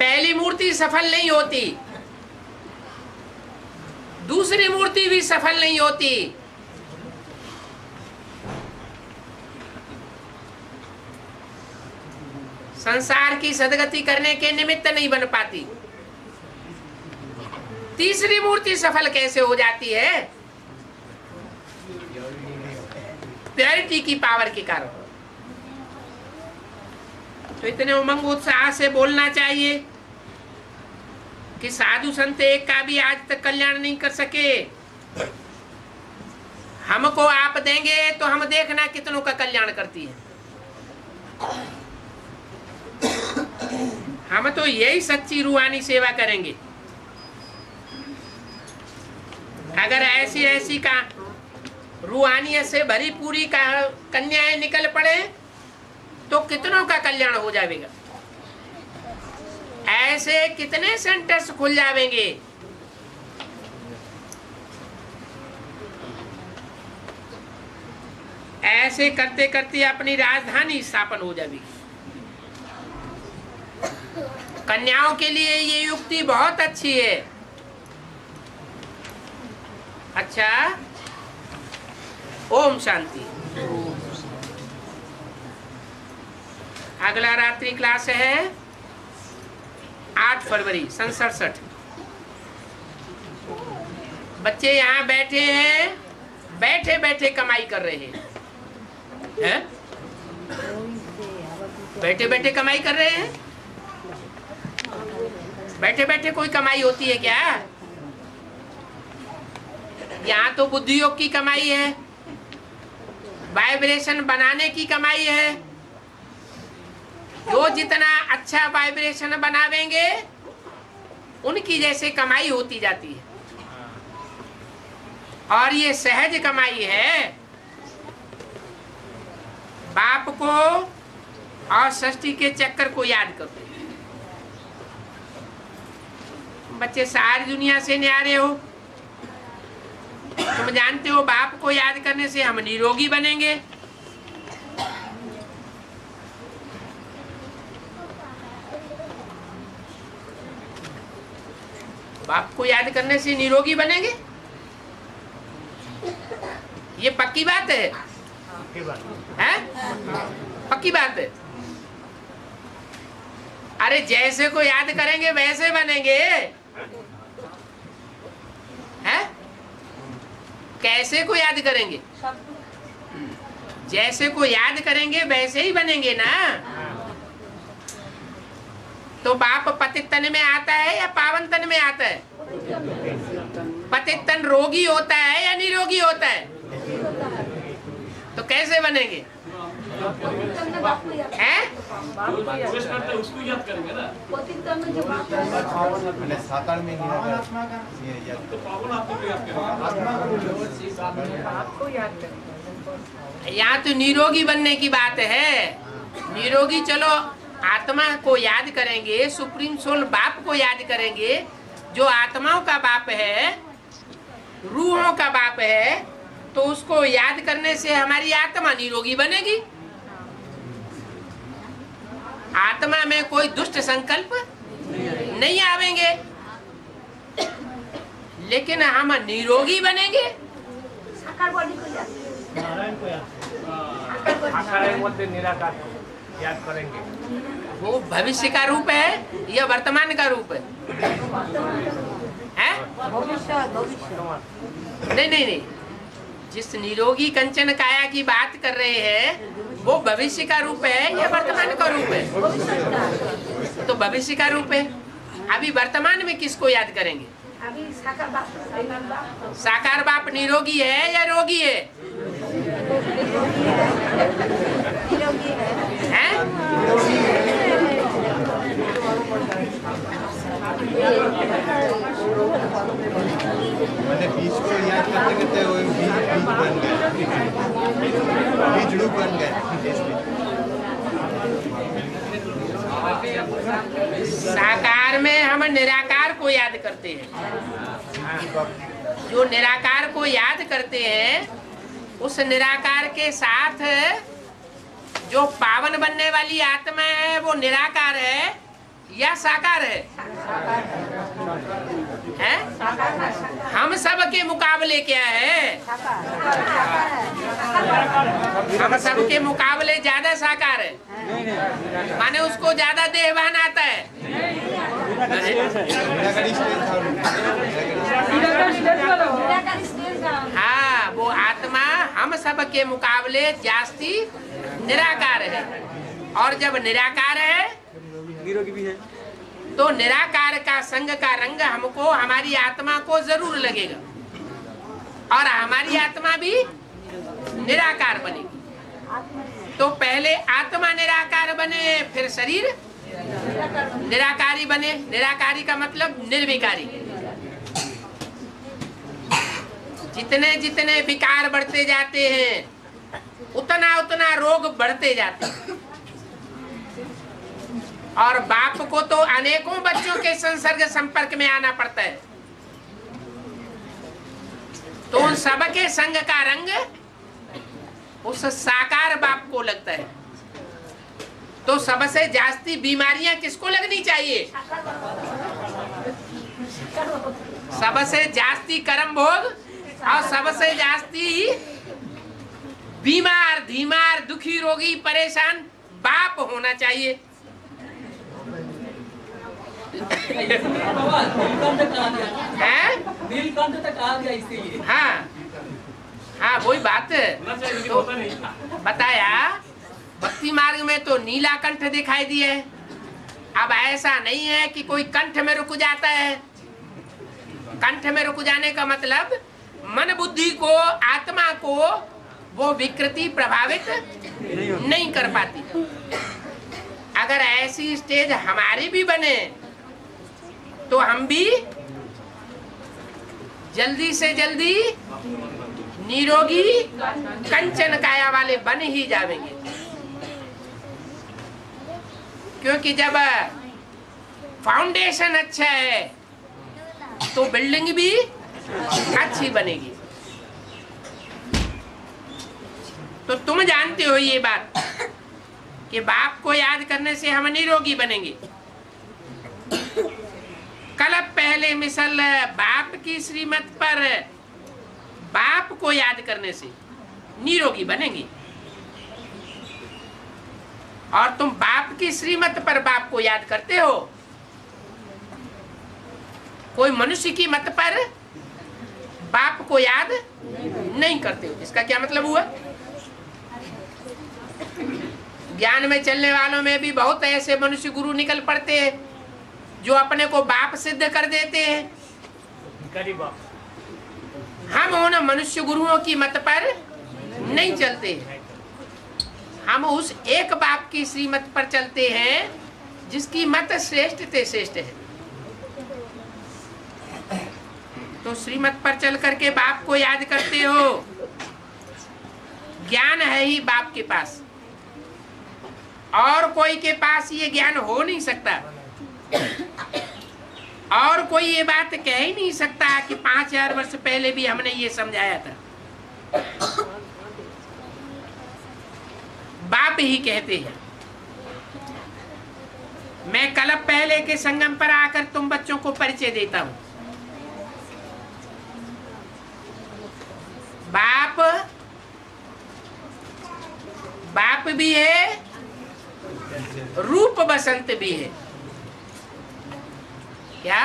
पहली मूर्ति सफल नहीं होती, दूसरी मूर्ति भी सफल नहीं होती। संसार की सदगति करने के निमित्त नहीं बन पाती। तीसरी मूर्ति सफल कैसे हो जाती है? प्योरिटी की पावर के कारण। तो इतने उमंग उत्साह से बोलना चाहिए कि साधु संत एक का भी आज तक कल्याण नहीं कर सके। हमको आप देंगे तो हम देखना कितनों का कल्याण करती है। हम तो यही सच्ची रूहानी सेवा करेंगे। अगर ऐसी ऐसी का रूहानियत से भरी पूरी का कन्याएं निकल पड़े तो कितनों का कल्याण हो जाएगा। ऐसे कितने सेंटर्स खुल जाएंगे। ऐसे करते करते अपनी राजधानी स्थापन हो जाएगी। कन्याओं के लिए ये युक्ति बहुत अच्छी है। अच्छा, ओम शांति। अगला रात्रि क्लास है 8 फरवरी सन 67। बच्चे यहाँ बैठे हैं, बैठे बैठे कमाई कर रहे हैं। बैठे बैठे कमाई कर रहे हैं। बैठे बैठे कोई कमाई होती है क्या? यहाँ तो बुद्धि योग की कमाई है, वाइब्रेशन बनाने की कमाई है। जो जितना अच्छा वाइब्रेशन बनावेंगे उनकी जैसे कमाई होती जाती है। और ये सहज कमाई है। बाप को और षष्ठी के चक्कर को याद करो। बच्चे सारी दुनिया से न्यारे हो। तुम जानते हो बाप को याद करने से हम निरोगी बनेंगे। बाप को याद करने से निरोगी बनेंगे, ये पक्की बात है। पक्की बात है। अरे जैसे को याद करेंगे वैसे बनेंगे। हैं? कैसे को याद करेंगे? जैसे को याद करेंगे वैसे ही बनेंगे ना। तो बाप पतित तन में आता है या पावन तन में आता है? पतित तन रोगी होता है या निरोगी होता है? तो कैसे बनेंगे? हैं? उसको याद करेंगे ना। साकार में तो पावन आत्मा को याद करेंगे। यहाँ तो निरोगी बनने की बात है। निरोगी चलो आत्मा को याद करेंगे, सुप्रीम सोल बाप को याद करेंगे, जो आत्माओं का बाप है, रूहों का बाप है, तो उसको याद करने से हमारी आत्मा निरोगी बनेगी। आत्मा में कोई दुष्ट संकल्प नहीं आवेंगे, लेकिन हम निरोगी बनेंगे। निराकार याद करेंगे। वो भविष्य का रूप है या वर्तमान का रूप है? नहीं, जिस निरोगी कंचन काया की बात कर रहे हैं वो भविष्य का रूप है या वर्तमान का रूप है? तो भविष्य का रूप है। अभी वर्तमान में किसको याद करेंगे? अभी साकार बाप निरोगी है या रोगी है? हैं? मैंने बीज को याद करते करते वो बीज बन गए, बीज रूप बन गए। साकार में हम निराकार को याद करते हैं। जो निराकार को याद करते हैं उस निराकार के साथ जो पावन बनने वाली आत्मा है वो निराकार है या साकार है? हैं? हम सब के मुकाबले क्या है? हम सब के मुकाबले ज्यादा साकार है, माने उसको ज्यादा देहवान आता है। हाँ, वो आत्मा हम सब के मुकाबले जास्ती निराकार है, और जब निराकार है तो निराकार का संग का रंग हमको, हमारी आत्मा को जरूर लगेगा, और हमारी आत्मा भी निराकार बनेगी। तो पहले आत्मा निराकार बने, फिर शरीर निराकारी बने। निराकारी का मतलब निर्विकारी। जितने जितने विकार बढ़ते जाते हैं उतना उतना रोग बढ़ते जाते हैं, और बाप को तो अनेकों बच्चों के संसर्ग संपर्क में आना पड़ता है, तो उन सबके संग का रंग उस साकार बाप को लगता है। तो सबसे जास्ती बीमारियां किसको लगनी चाहिए? सबसे जास्ती कर्म भोग और सबसे जास्ती बीमार, धीमार, दुखी, रोगी, परेशान बाप होना चाहिए। नीलकंठ तक आ गया इसीलिए। हाँ, वही बात है। तो बताया भक्ति मार्ग में तो नीलाकंठ दिखाई दिए। अब ऐसा नहीं है कि कोई कंठ में रुक जाता है। कंठ में रुक जाने का मतलब मन बुद्धि को, आत्मा को वो विकृति प्रभावित नहीं कर पाती। अगर ऐसी स्टेज हमारी भी बने तो हम भी जल्दी से जल्दी निरोगी कंचन काया वाले बन ही जाएंगे, क्योंकि जब फाउंडेशन अच्छा है तो बिल्डिंग भी अच्छी बनेगी। तो तुम जानते हो ये बात कि बाप को याद करने से हम निरोगी बनेंगे। कल पहले मिसल बाप की श्रीमत पर बाप को याद करने से निरोगी बनेंगे, और तुम बाप की श्रीमत पर बाप को याद करते हो, कोई मनुष्य की मत पर बाप को याद नहीं करते हो। इसका क्या मतलब हुआ? ज्ञान में चलने वालों में भी बहुत ऐसे मनुष्य गुरु निकल पड़ते हैं जो अपने को बाप सिद्ध कर देते हैं। हम उन मनुष्य गुरुओं की मत पर नहीं चलते। हम उस एक बाप की श्रीमत पर चलते हैं जिसकी मत श्रेष्ठ ते श्रेष्ठ है। तो श्रीमत पर चल करके बाप को याद करते हो। ज्ञान है ही बाप के पास, और कोई के पास ये ज्ञान हो नहीं सकता, और कोई ये बात कह ही नहीं सकता कि 5000 वर्ष पहले भी हमने ये समझाया था। बाप ही कहते हैं। मैं कल पहले के संगम पर आकर तुम बच्चों को परिचय देता हूं। बाप भी है, रूप बसंत भी है। क्या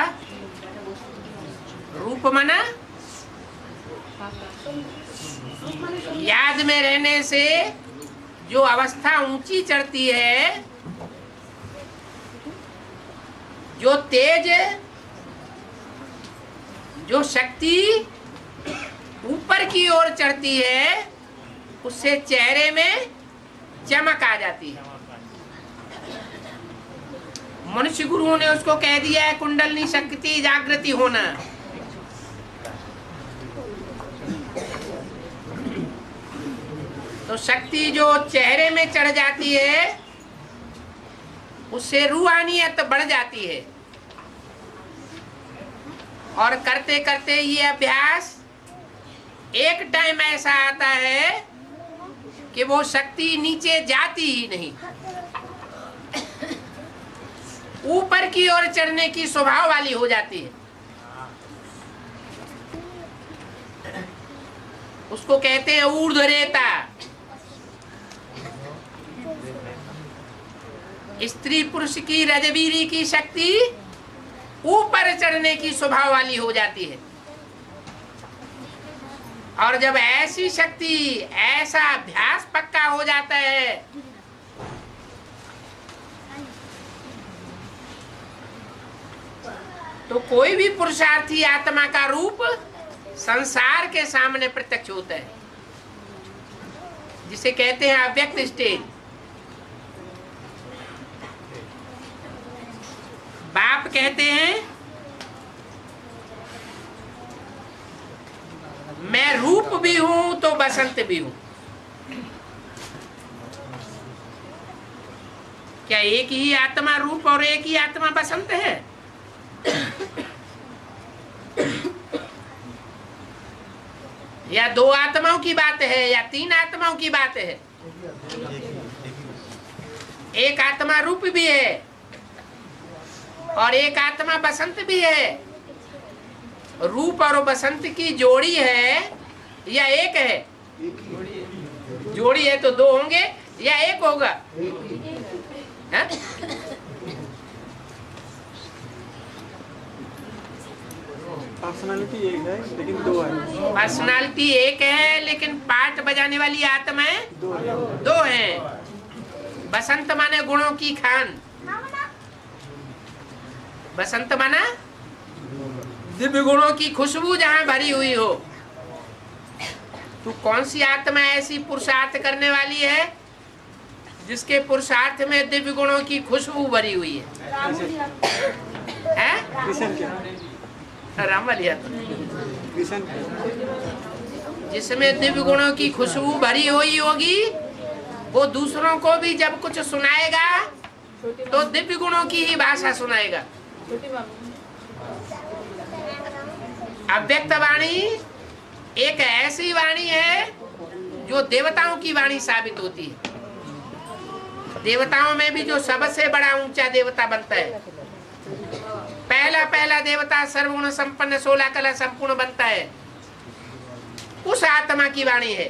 रूप मना? याद में रहने से जो अवस्था ऊंची चढ़ती है, जो तेज, जो शक्ति ऊपर की ओर चढ़ती है, उससे चेहरे में चमक आ जाती है। मनुष्य गुरुओं ने उसको कह दिया है कुंडलनी शक्ति जागृति होना। तो शक्ति जो चेहरे में चढ़ जाती है, उससे रूहानियत बढ़ जाती है। और करते करते ये अभ्यास एक टाइम ऐसा आता है कि वो शक्ति नीचे जाती ही नहीं, ऊपर की ओर चढ़ने की स्वभाव वाली हो जाती है। उसको कहते हैं ऊर्ध्वरेता। स्त्री पुरुष की रजवीरी की शक्ति ऊपर चढ़ने की स्वभाव वाली हो जाती है। और जब ऐसी शक्ति, ऐसा अभ्यास पक्का हो जाता है, तो कोई भी पुरुषार्थी आत्मा का रूप संसार के सामने प्रत्यक्ष होता है, जिसे कहते हैं अव्यक्त स्टेज। बाप कहते हैं मैं रूप भी हूं तो बसंत भी हूं। क्या एक ही आत्मा रूप और एक ही आत्मा बसंत है? या दो आत्माओं की बात है या तीन आत्माओं की बात है? एक आत्मा रूप भी है और एक आत्मा बसंत भी है। रूप और बसंत की जोड़ी है या एक है? जोड़ी है तो दो होंगे या एक होगा? पर्सनालिटी एक है लेकिन दो है। पर्सनालिटी एक है लेकिन पार्ट बजाने वाली आत्माएं दो हैं। बसंत माने गुणों की खान। बसंत माना दिव्य गुणों की खुशबू जहां भरी हुई हो। तो कौन सी आत्मा ऐसी पुरुषार्थ करने वाली है जिसके पुरुषार्थ में दिव्य गुणों की खुशबू भरी हुई है? रामलिया जिसमें दिव्य गुणों की खुशबू भरी हुई होगी, वो दूसरों को भी जब कुछ सुनाएगा तो दिव्य गुणों की ही भाषा सुनाएगा। अव्यक्त वाणी एक ऐसी वाणी है जो देवताओं की वाणी साबित होती है। देवताओं में भी जो सबसे बड़ा ऊंचा देवता बनता है, पहला देवता सर्वगुण संपन्न 16 कला संपूर्ण बनता है, उस आत्मा की वाणी है।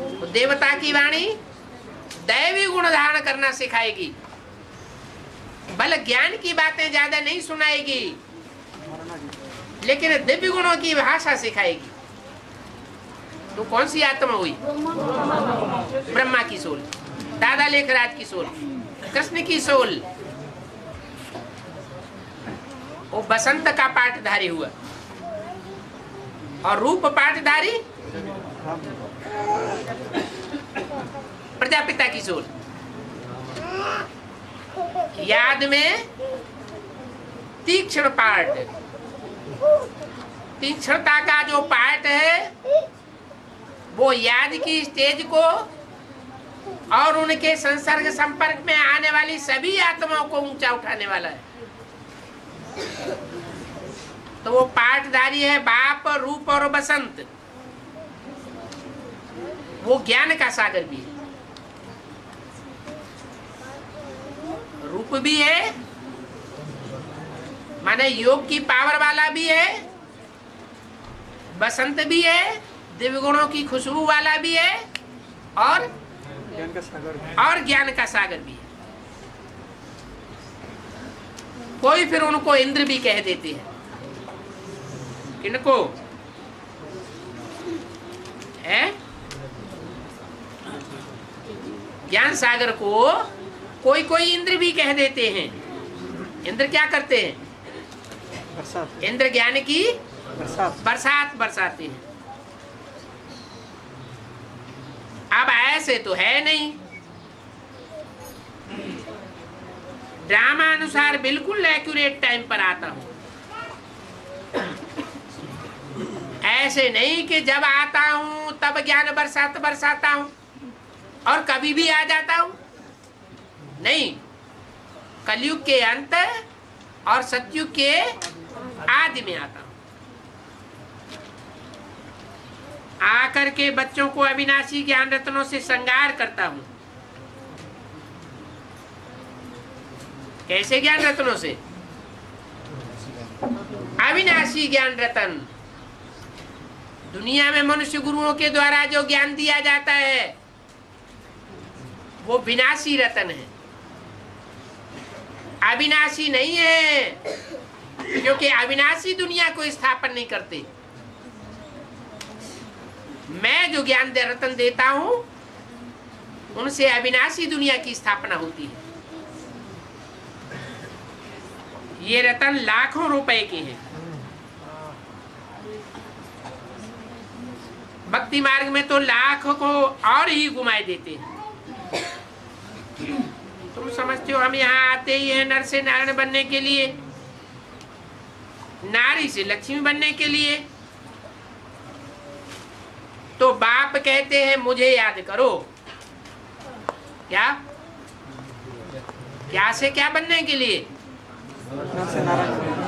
तो देवता की वाणी दैवी गुण धारण करना सिखाएगी, बल ज्ञान की बातें ज्यादा नहीं सुनाएगी, लेकिन दिव्य गुणों की भाषा सिखाएगी। तो कौन सी आत्मा हुई? ब्रह्मा की सोल, दादा लेखराज की सोल, कृष्ण की सोल। वो बसंत का पाठधारी हुआ और रूप पाठधारी प्रजापिता की सोल। याद में तीक्ष्ण पार्ट, तीक्ष्णता का जो पार्ट है वो याद की स्टेज को और उनके संसर्ग संपर्क में आने वाली सभी आत्माओं को ऊंचा उठाने वाला है। तो वो पाठधारी है बाप, रूप और बसंत। वो ज्ञान का सागर भी है, रूप भी है माने योग की पावर वाला भी है, बसंत भी है, दिव्य गुणों की खुशबू वाला भी है, और ज्ञान का सागर भी। और ज्ञान का सागर भी है। कोई फिर उनको इंद्र भी कह देते हैं। किनको है? ज्ञान सागर को कोई कोई इंद्र भी कह देते हैं। इंद्र क्या करते हैं? बरसात। इंद्र ज्ञान की बरसात बरसाते हैं। अब ऐसे तो है नहीं, ड्रामा अनुसार बिल्कुल एक्यूरेट टाइम पर आता हूं। ऐसे नहीं कि जब आता हूं तब ज्ञान बरसाता हूं और कभी भी आ जाता हूं। नहीं, कलयुग के अंत और सतयुग के आदि में आता हूं। आकर के बच्चों को अविनाशी ज्ञान रत्नों से श्रृंगार करता हूं। कैसे ज्ञान रत्नों से? अविनाशी ज्ञान रतन। दुनिया में मनुष्य गुरुओं के द्वारा जो ज्ञान दिया जाता है वो विनाशी रतन है, अविनाशी नहीं है, क्योंकि अविनाशी दुनिया को स्थापन नहीं करते। मैं जो ज्ञान रतन देता हूं उनसे अविनाशी दुनिया की स्थापना होती है। ये रतन लाखों रुपए के हैं। भक्ति मार्ग में तो लाखों को और ही घुमाए देते हैं। तुम समझते हो हम यहाँ आते ही हैं नर से नारायण बनने के लिए, नारी से लक्ष्मी बनने के लिए। तो बाप कहते हैं मुझे याद करो। क्या क्या से क्या बनने के लिए?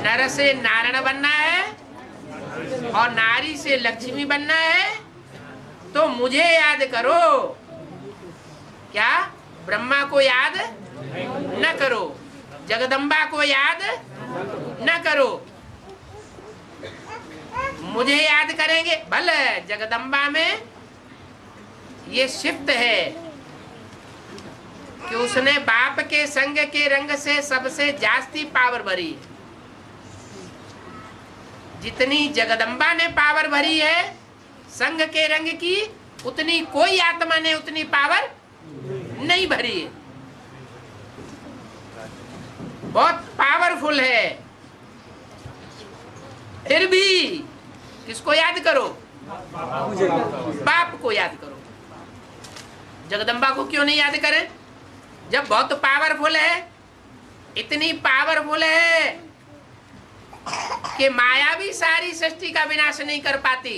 नर से नारायण बनना है और नारी से लक्ष्मी बनना है। तो मुझे याद करो। क्या? ब्रह्मा को याद न करो, जगदम्बा को याद न करो, मुझे याद करेंगे। भले जगदम्बा में ये शिफ्ट है कि उसने बाप के संग के रंग से सबसे जास्ती पावर भरी है। जितनी जगदम्बा ने पावर भरी है संग के रंग की, उतनी कोई आत्मा ने उतनी पावर नहीं भरी है। बहुत पावरफुल है। फिर भी किसको याद करो? बाप को याद करो। जगदम्बा को क्यों नहीं याद करें? जब बहुत पावरफुल है, इतनी पावरफुल है कि माया भी सारी सृष्टि का विनाश नहीं कर पाती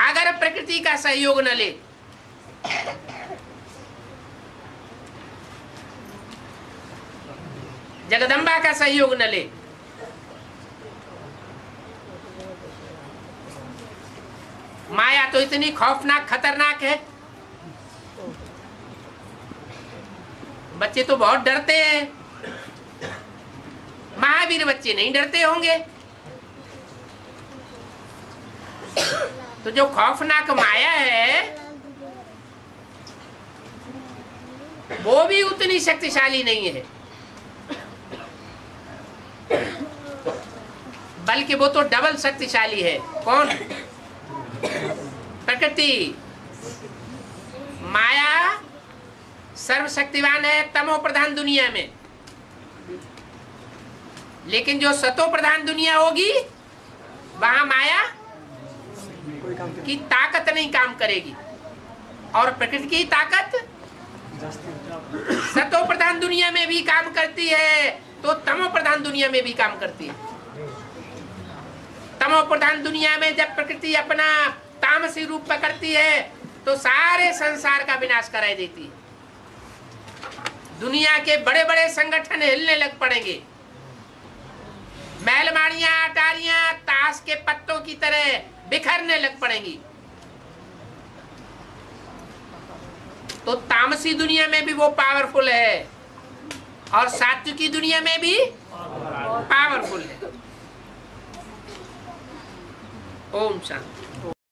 अगर प्रकृति का सहयोग न ले। जगदम्बा का सहयोग न ले। माया तो इतनी खौफनाक खतरनाक है, बच्चे तो बहुत डरते हैं। महावीर बच्चे नहीं डरते होंगे। तो जो खौफनाक माया है वो भी उतनी शक्तिशाली नहीं है, बल्कि वो तो डबल शक्तिशाली है। कौन? प्रकृति। माया सर्वशक्तिवान है तमो प्रधान दुनिया में, लेकिन जो सतो प्रधान दुनिया होगी वहां माया की ताकत नहीं काम करेगी। और प्रकृति की ताकत सतो प्रधान दुनिया में भी काम करती है तो तमो प्रधान दुनिया में भी काम करती है। तमो प्रधान दुनिया में जब प्रकृति अपना तामसी रूप पकड़ती है तो सारे संसार का विनाश कराई देती है। दुनिया के बड़े बड़े संगठन हिलने लग पड़ेंगे। महलमाड़ियां अटारियां ताश के पत्तों की तरह बिखरने लग पड़ेंगी। तो तामसी दुनिया में भी वो पावरफुल है और सात्विकी दुनिया में भी पावरफुल है। ओम शांति।